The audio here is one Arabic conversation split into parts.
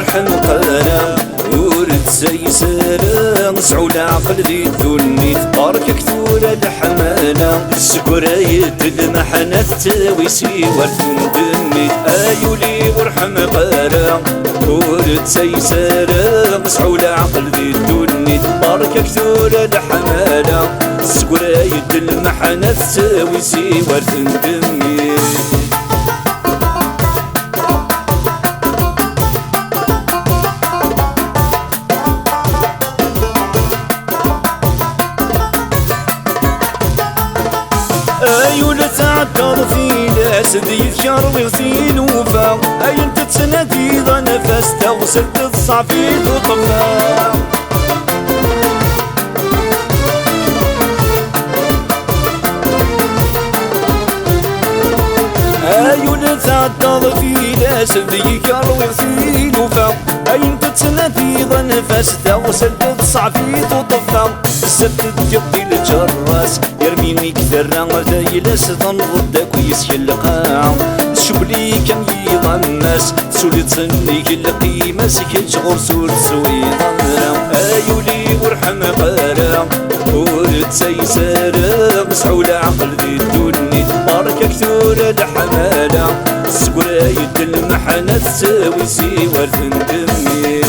ورحم قرام ورد سيسر نسعو العقل ذي الدنيت بارك كثورة الحمالة السكراية المحنة تاوي سيوى الفندميت ايولي ورحم قرام ورد سيسر نسعو العقل ذي الدنيت بارك كثورة الحمالة السكراية المحنة تاوي سيوى الفندميت ايو لا تعطل في ناس ذي يذكر ويغسيل وفا اي انت تسندي ذا نفس توصل الصعفيد وطفا ايو لا تعطل في ناس ذي يذكر ويغسيل وفا اي انت تسندي ذا نفس توصل الصعفيد وطفا السبت تقضي الجراس يرميني كثر دايلس ضنض كويس القاع شبلي كم يضمس سولي تسني القيمة سكت غرسول سوي ضمرا ايولي ورحم قرا ورد سيسارا مسعو العقل ذي الدنيا بارك كثور الحمالة سكرايد المحنة تساوي سوى الفندمي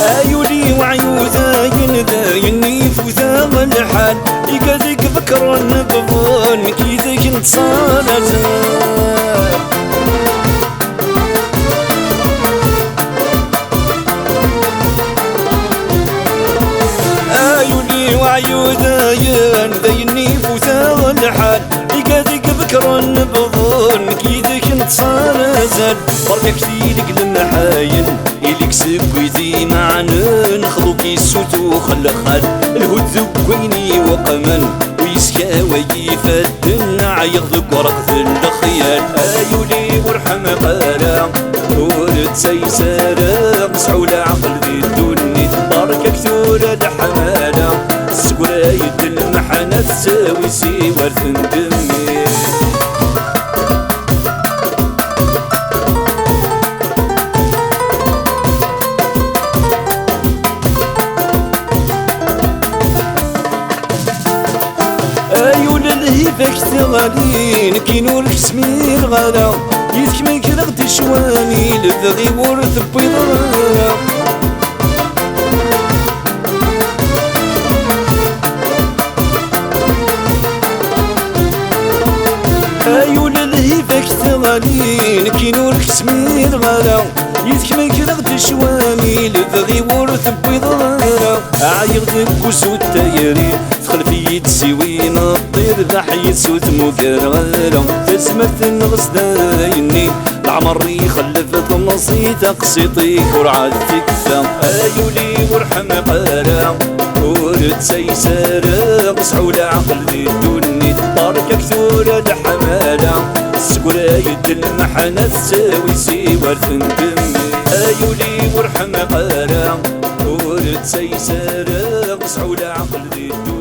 ايولي وعيو ذاين يفوزا الحال يقذك بكر النبضان كيذك انتصار زال ايولي وعيو ذاين يفوزا الحال يقذك بكر النبضان كيذك انتصار زال برك كثيرك المحاين إليك سبويتي معنا نخلو كيسوتو خلخال الهود ذكويني وقمن ويسكا ويفدن عيغ ذك ورق ذي الخيال ايولي ورحم قرا ورد سيسارا مسعو العقل ذي الدنيا بارك كثور الحمالة سكرايد المحنة تساوي سوى الفندمي هيفاك تغالين كي نورك سمير غالا يذكمي كرغت شواني لبغي ورث بيضانا ايو للهيفاك تغالين كي نورك سمير غالا يذكمي كرغت شواني لبغي ورث بيضانا عايغ دكوسو التايرين خلفي تسوين الطير ضحي سوت مكرغلة تسمت الغصدايني العمر يخلف النصي تقسيطي كرعة تكفى ايولي ورحم قرا ورد سيسارا مسعو العقل ذي الدنيا بارك كثور الحمالة سكرايد المحنة تساوي سوى الفندمي ايولي ورحم قرا ورد سيسارا مسعو العقل ذي الدنيا